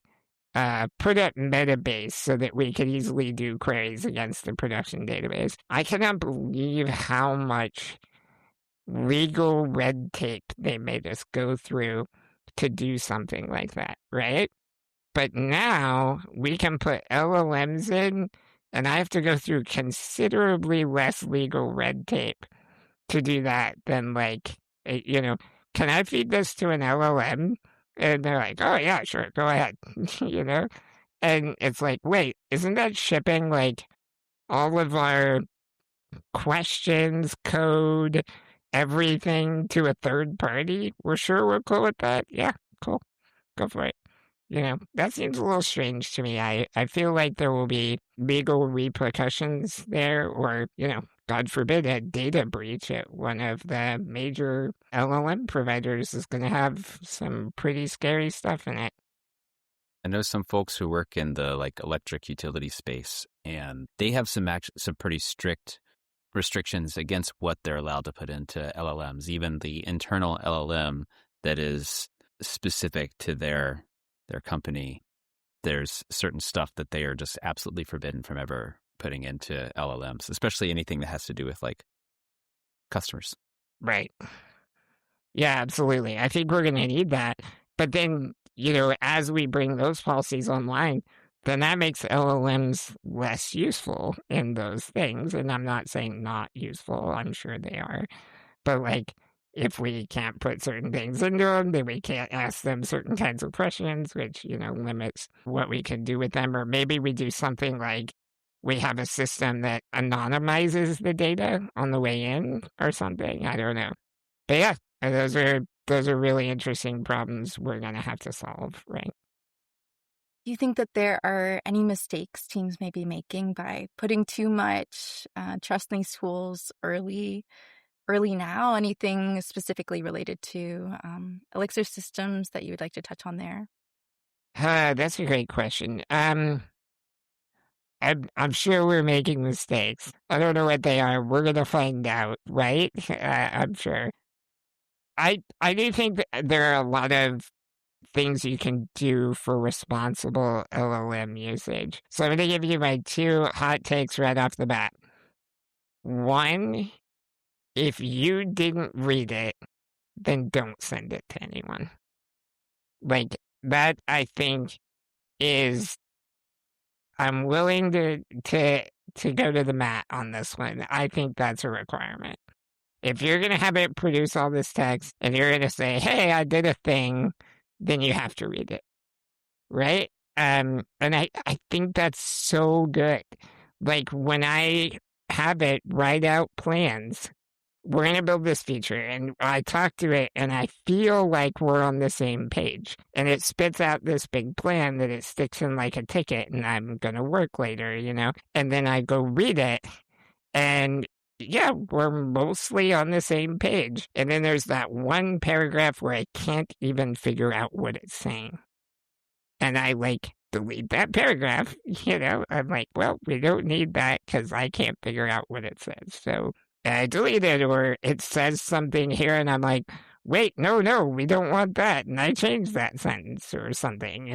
put up Metabase so that we could easily do queries against the production database, I cannot believe how much legal red tape they made us go through to do something like that, right? But now we can put LLMs in, and I have to go through considerably less legal red tape to do that than can I feed this to an LLM? And they're like, oh yeah, sure, go ahead, And it's like, wait, isn't that shipping all of our questions, code, everything to a third party? We're sure we're cool with that? Yeah, cool. Go for it. That seems a little strange to me. I feel like there will be legal repercussions there, or, God forbid, a data breach at one of the major LLM providers is going to have some pretty scary stuff in it. I know some folks who work in the electric utility space, and they have some pretty strict restrictions against what they're allowed to put into LLMs. Even the internal LLM that is specific to their company. There's certain stuff that they are just absolutely forbidden from ever putting into LLMs, especially anything that has to do with like customers. Right. Yeah, absolutely. I think we're going to need that. But then, as we bring those policies online, then that makes LLMs less useful in those things. And I'm not saying not useful. I'm sure they are. But like, if we can't put certain things into them, then we can't ask them certain kinds of questions, which, limits what we can do with them. Or maybe we do something like we have a system that anonymizes the data on the way in or something. I don't know. But yeah, those are really interesting problems we're going to have to solve, right? Do you think that there are any mistakes teams may be making by putting too much trust in these tools early now? Anything specifically related to Elixir systems that you would like to touch on there? That's a great question. I'm sure we're making mistakes. I don't know what they are. We're going to find out, right? I'm sure. I do think that there are a lot of things you can do for responsible LLM usage. So I'm going to give you my 2 hot takes right off the bat. 1, if you didn't read it, then don't send it to anyone. Like, that, I think, is... I'm willing to go to the mat on this one. I think that's a requirement. If you're going to have it produce all this text and you're going to say, hey, I did a thing, then you have to read it, right? And I think that's so good. Like, when I have it write out plans, we're going to build this feature, and I talk to it, and I feel like we're on the same page. And it spits out this big plan that it sticks in like a ticket, and I'm going to work later, And then I go read it, and yeah, we're mostly on the same page. And then there's that one paragraph where I can't even figure out what it's saying. And I, delete that paragraph, I'm like, well, we don't need that because I can't figure out what it says. So I delete it, or it says something here, and I'm like, wait, no, we don't want that. And I changed that sentence or something,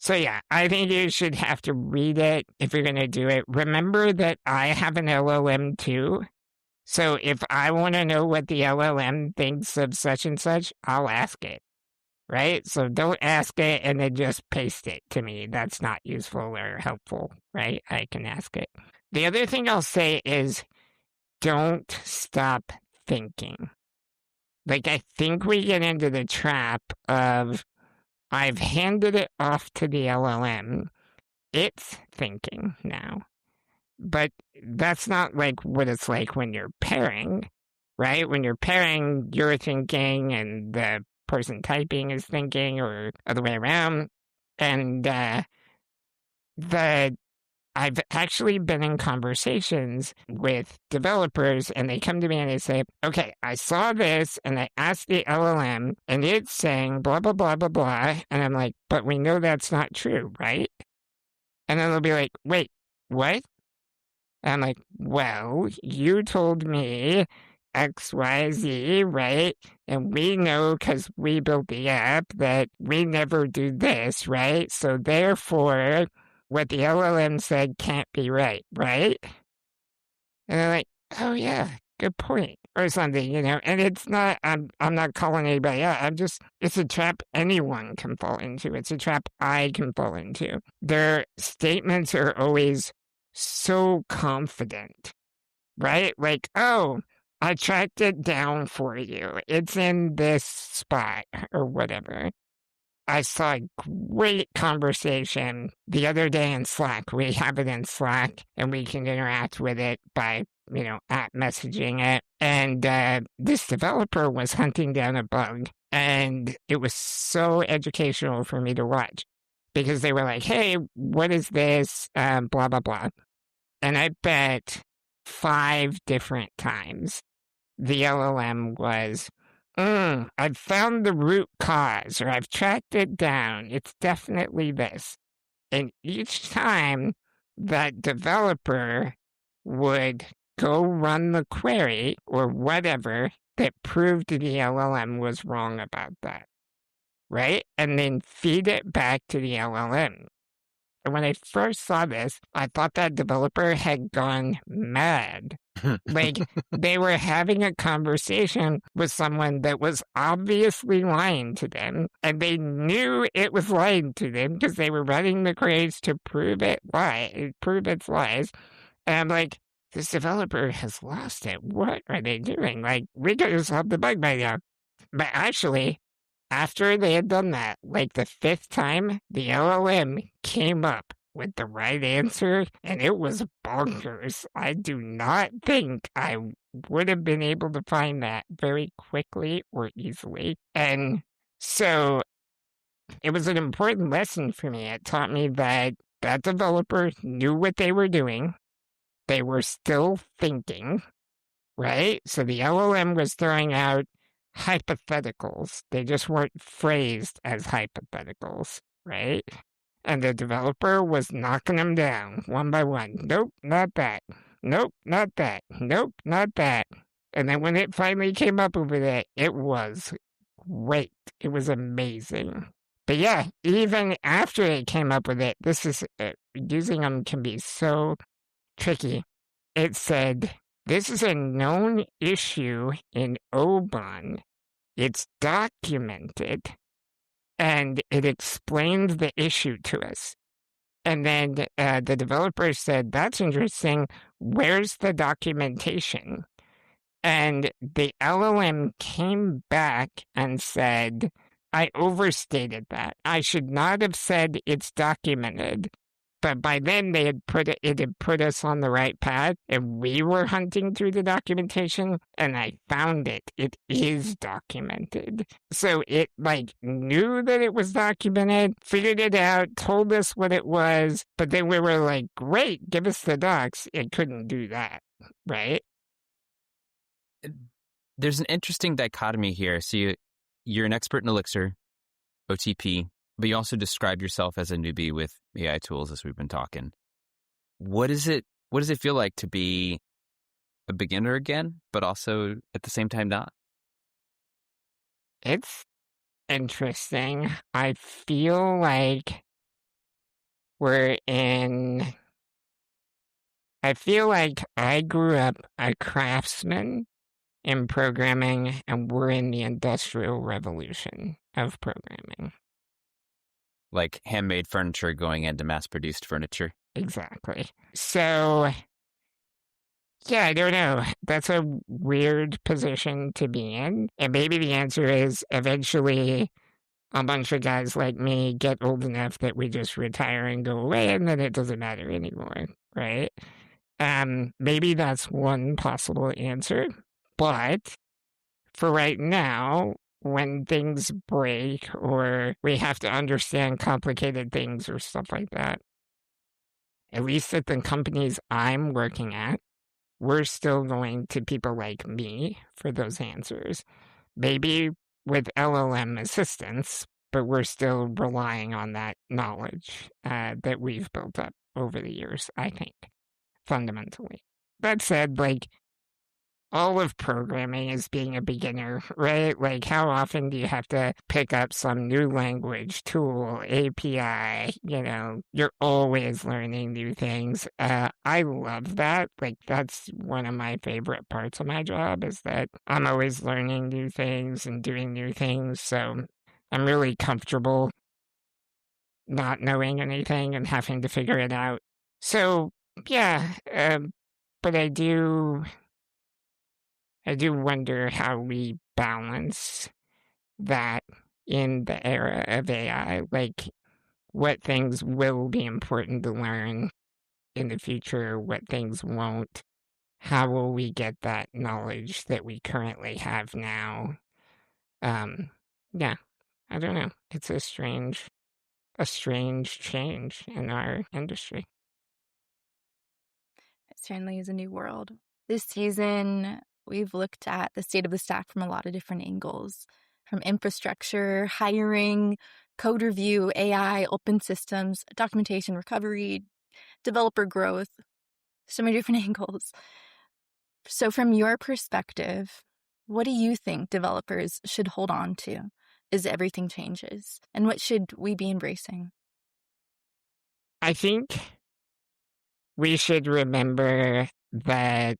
So yeah, I think you should have to read it if you're going to do it. Remember that I have an LLM too. So if I want to know what the LLM thinks of such and such, I'll ask it, right? So don't ask it and then just paste it to me. That's not useful or helpful, right? I can ask it. The other thing I'll say is, don't stop thinking. I think we get into the trap of, I've handed it off to the LLM. It's thinking now. But that's not what it's like when you're pairing, right? When you're pairing, you're thinking and the person typing is thinking, or other way around. And I've actually been in conversations with developers, and they come to me and they say, okay, I saw this and I asked the LLM and it's saying blah, blah, blah, blah, blah. And I'm like, but we know that's not true, right? And then they'll be like, wait, what? And I'm like, well, you told me X, Y, Z, right? And we know because we built the app that we never do this, right? So therefore, what the LLM said can't be right? And they're like, oh yeah, good point, or something, And it's not, I'm not calling anybody out. It's a trap anyone can fall into. It's a trap I can fall into. Their statements are always so confident, right? Like, oh, I tracked it down for you. It's in this spot or whatever. I saw a great conversation the other day in Slack. We have it in Slack, and we can interact with it by, at messaging it. And this developer was hunting down a bug, and it was so educational for me to watch, because they were like, hey, what is this? Blah, blah, blah. And I bet 5 different times the LLM was, I've found the root cause, or I've tracked it down. It's definitely this. And each time that developer would go run the query or whatever, that proved the LLM was wrong about that, right? And then feed it back to the LLM. And when I first saw this, I thought that developer had gone mad. Like, they were having a conversation with someone that was obviously lying to them, and they knew it was lying to them because they were running the queries to prove its lies. And I'm like, this developer has lost it. What are they doing? Like, we could have solved the bug by now. But actually, after they had done that, like the 5th time, the LLM came up with the right answer, and it was bonkers. I do not think I would have been able to find that very quickly or easily. And so it was an important lesson for me. It taught me that that developer knew what they were doing. They were still thinking, right? So the LLM was throwing out hypotheticals. They just weren't phrased as hypotheticals, right? And the developer was knocking them down one by one. Nope, not that. Nope, not that. Nope, not that. And then when it finally came up with it, it was great. It was amazing. But yeah, even after it came up with it, using them can be so tricky. It said, this is a known issue in Obon. It's documented. And it explained the issue to us. And then the developer said, that's interesting. Where's the documentation? And the LLM came back and said, I overstated that. I should not have said it's documented. But by then it had put us on the right path, and we were hunting through the documentation, and I found it. It is documented. So it knew that it was documented, figured it out, told us what it was, but then we were like, great, give us the docs. It couldn't do that, right? There's an interesting dichotomy here. So you're an expert in Elixir, OTP, but you also describe yourself as a newbie with AI tools, as we've been talking. What does it feel like to be a beginner again, but also at the same time not? It's interesting. I feel like I grew up a craftsman in programming, and we're in the industrial revolution of programming. Like handmade furniture going into mass-produced furniture. Exactly. So, yeah, I don't know. That's a weird position to be in. And maybe the answer is eventually a bunch of guys like me get old enough that we just retire and go away, and then it doesn't matter anymore, right? Maybe that's one possible answer. But for right now, when things break or we have to understand complicated things or stuff like that, at least at the companies I'm working at, we're still going to people like me for those answers. Maybe with LLM assistance, but we're still relying on that knowledge that we've built up over the years, I think, fundamentally. That said, all of programming is being a beginner, right? Like, how often do you have to pick up some new language, tool, API? You're always learning new things. I love that. That's one of my favorite parts of my job, is that I'm always learning new things and doing new things. So I'm really comfortable not knowing anything and having to figure it out. So, yeah, but I do wonder how we balance that in the era of AI, what things will be important to learn in the future, what things won't. How will we get that knowledge that we currently have now? Yeah, I don't know. It's a strange change in our industry. It certainly is a new world. This season, we've looked at the state of the stack from a lot of different angles, from infrastructure, hiring, code review, AI, open systems, documentation recovery, developer growth, so many different angles. So from your perspective, What do you think developers should hold on to as everything changes? And what should we be embracing? I think we should remember that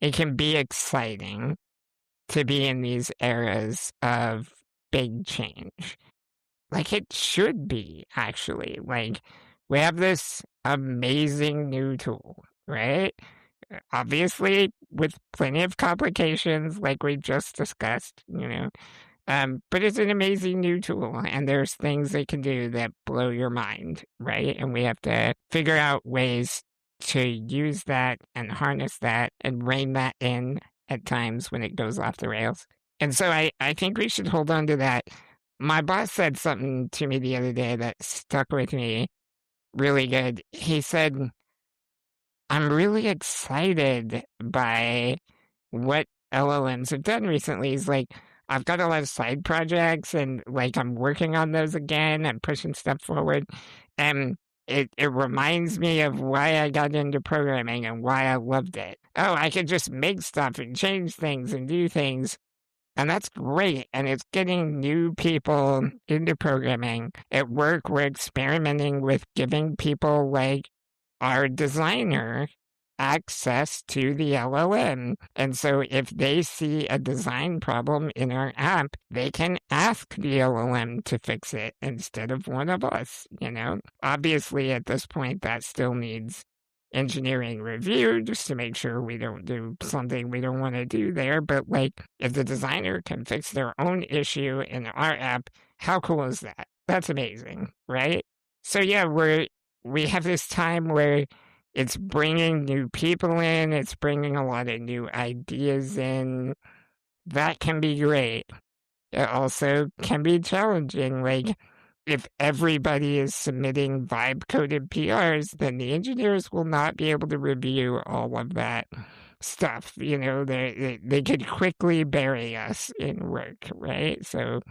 it can be exciting to be in these eras of big change. Like, it should be, actually. Like, we have this amazing new tool, right? Obviously, with plenty of complications, like we just discussed, but it's an amazing new tool, and there's things they can do that blow your mind, right? And we have to figure out ways to use that and harness that and rein that in at times when it goes off the rails. And so I think we should hold on to that. My boss said something to me the other day that stuck with me really good. He said, I'm really excited by what LLMs have done recently. He's like, I've got a lot of side projects and like I'm working on those again. I'm pushing stuff forward. And it reminds me of why I got into programming and why I loved it. Oh, I could just make stuff and change things and do things. And that's great. And it's getting new people into programming. At work, we're experimenting with giving people like our designer access to the LLM. And so if they see a design problem in our app, they can ask the LLM to fix it instead of one of us, Obviously, at this point, that still needs engineering review just to make sure we don't do something we don't want to do there. But like, if the designer can fix their own issue in our app, how cool is that? That's amazing, right? So yeah, we have this time where it's bringing new people in, it's bringing a lot of new ideas in. That can be great. It also can be challenging. Like, if everybody is submitting vibe-coded PRs, then the engineers will not be able to review all of that stuff. They could quickly bury us in work, right? So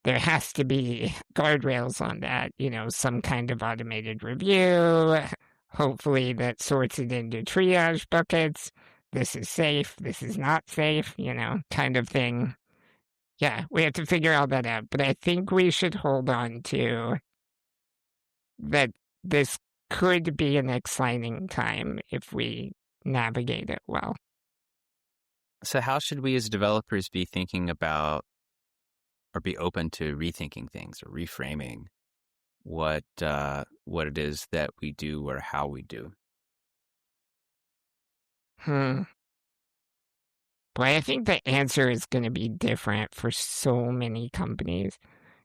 there has to be guardrails on that, some kind of automated review, hopefully that sorts it into triage buckets. This is safe, this is not safe, kind of thing. Yeah, we have to figure all that out. But I think we should hold on to that this could be an exciting time if we navigate it well. So how should we as developers be thinking about or be open to rethinking things or reframing what it is that we do or how we do? Boy, I think the answer is going to be different for so many companies,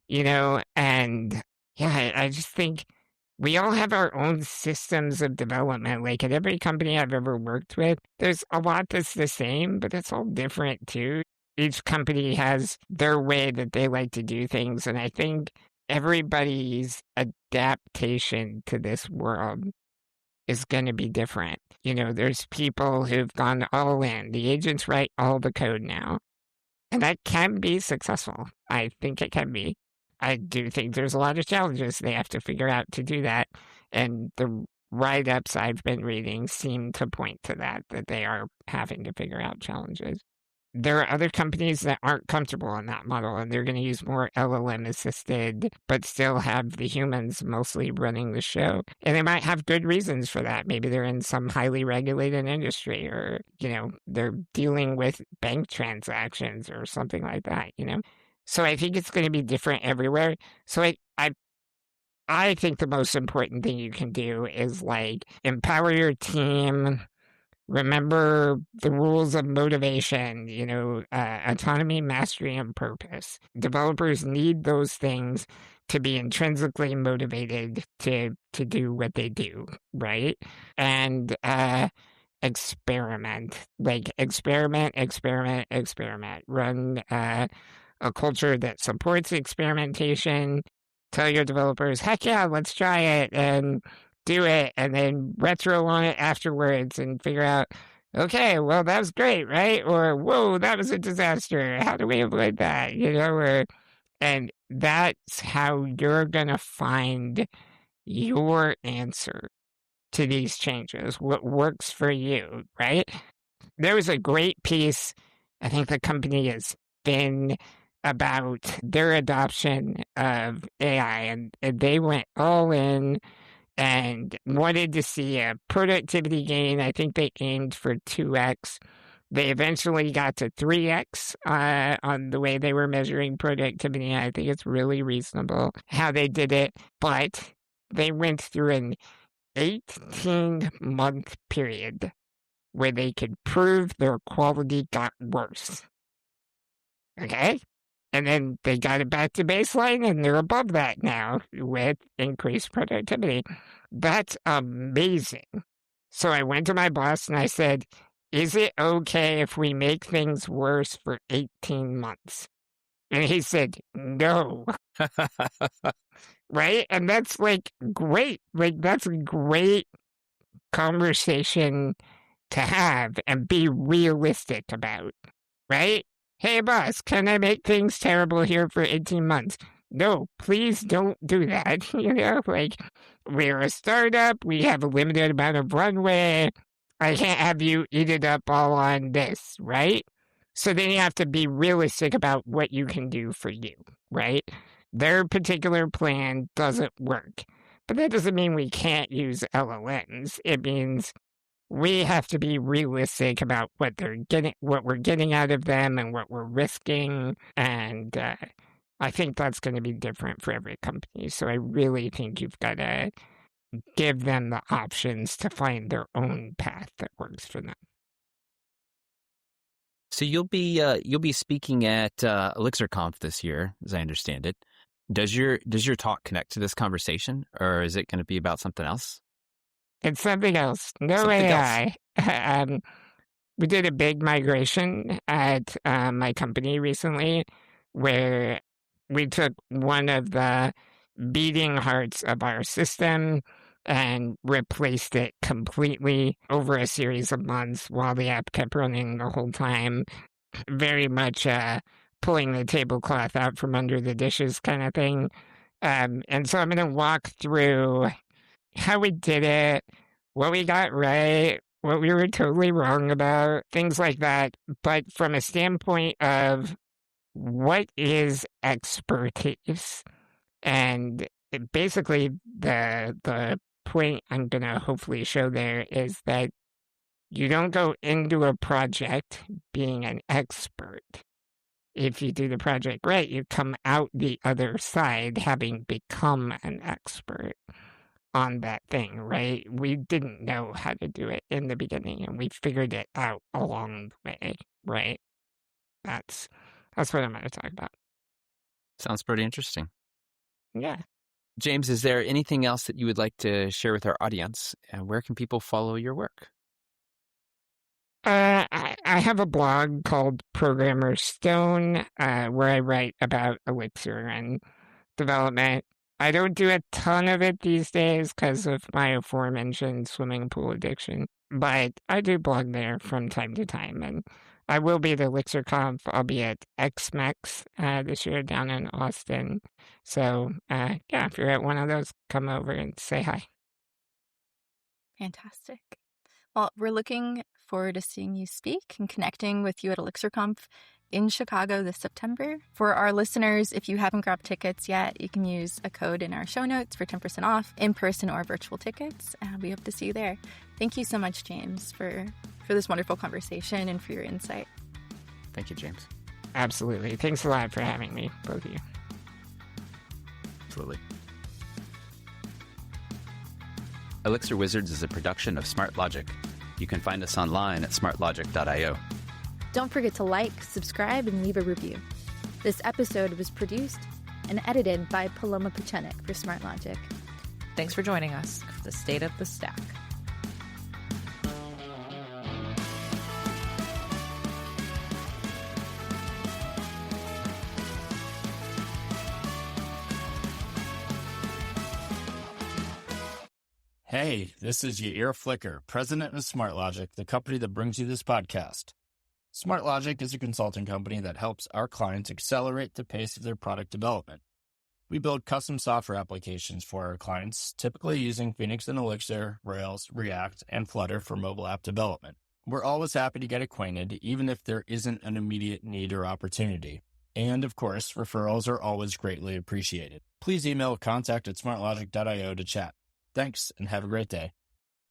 and yeah, I just think we all have our own systems of development. Like at every company I've ever worked with, there's a lot that's the same, but it's all different too. Each company has their way that they like to do things, and I think everybody's adaptation to this world is going to be different. There's people who've gone all in. The agents write all the code now. And that can be successful. I think it can be. I do think there's a lot of challenges they have to figure out to do that. And the write-ups I've been reading seem to point to that they are having to figure out challenges. There are other companies that aren't comfortable in that model, and they're going to use more LLM-assisted, but still have the humans mostly running the show. And they might have good reasons for that. Maybe they're in some highly regulated industry, or, they're dealing with bank transactions or something like that, So I think it's going to be different everywhere. So I think the most important thing you can do is, like, empower your team. Remember the rules of motivation, autonomy, mastery, and purpose. Developers need those things to be intrinsically motivated to do what they do, right? And experiment. Like, experiment. Run a culture that supports experimentation. Tell your developers, heck yeah, let's try it, and do it, and then retro on it afterwards and figure out, okay, well, that was great, right? Or, whoa, that was a disaster. How do we avoid that? And that's how you're going to find your answer to these changes, what works for you, right? There was a great piece I think the company has been about their adoption of AI, and they went all in and wanted to see a productivity gain. I think they aimed for 2x. They eventually got to 3x on the way they were measuring productivity. I think it's really reasonable how they did it, but they went through an 18-month period where they could prove their quality got worse. Okay? And then they got it back to baseline, and they're above that now with increased productivity. That's amazing. So I went to my boss and I said, is it okay if we make things worse for 18 months? And he said, no. Right? And that's like great. Like, that's a great conversation to have and be realistic about. Right? Hey, boss, can I make things terrible here for 18 months? No, please don't do that. Like, we're a startup. We have a limited amount of runway. I can't have you eat it up all on this, right? So then you have to be realistic about what you can do for you, right? Their particular plan doesn't work. But that doesn't mean we can't use LLMs. It means we have to be realistic about what we're getting out of them and what we're risking. And I think that's going to be different for every company. So I really think you've got to give them the options to find their own path that works for them. So you'll be speaking at ElixirConf this year, as I understand it. Does your talk connect to this conversation, or is it going to be about something else? It's something else. No Something AI. We did a big migration at my company recently where we took one of the beating hearts of our system and replaced it completely over a series of months while the app kept running the whole time. Very much pulling the tablecloth out from under the dishes kind of thing. And so I'm going to walk through how we did it, what we got right, what we were totally wrong about, things like that. But from a standpoint of what is expertise, and basically the point I'm going to hopefully show there is that you don't go into a project being an expert. If you do the project right, you come out the other side having become an expert on that thing, right? We didn't know how to do it in the beginning, and we figured it out along the way, right? That's what I'm going to talk about. Sounds pretty interesting. Yeah. James, is there anything else that you would like to share with our audience? And where can people follow your work? I have a blog called Programmer Stone, where I write about Elixir and development. I don't do a ton of it these days because of my aforementioned swimming pool addiction, but I do blog there from time to time, and I will be at ElixirConf. I'll be at XMEX this year down in Austin. So, yeah, if you're at one of those, come over and say hi. Fantastic. Well, we're looking forward to seeing you speak and connecting with you at ElixirConf in Chicago this September. For our listeners, if you haven't grabbed tickets yet, you can use a code in our show notes for 10% off in-person or virtual tickets. We hope to see you there. Thank you so much, James, for this wonderful conversation and for your insight. Thank you, James. Absolutely. Thanks a lot for having me, both of you. Absolutely. Elixir Wizards is a production of Smart Logic. You can find us online at smartlogic.io. Don't forget to like, subscribe, and leave a review. This episode was produced and edited by Paloma Pachenik for Smart Logic. Thanks for joining us for the State of the Stack. Hey, this is Yair Flicker, president of Smart Logic, the company that brings you this podcast. Smart Logic is a consulting company that helps our clients accelerate the pace of their product development. We build custom software applications for our clients, typically using Phoenix and Elixir, Rails, React, and Flutter for mobile app development. We're always happy to get acquainted, even if there isn't an immediate need or opportunity. And of course, referrals are always greatly appreciated. Please email contact@smartlogic.io to chat. Thanks, and have a great day.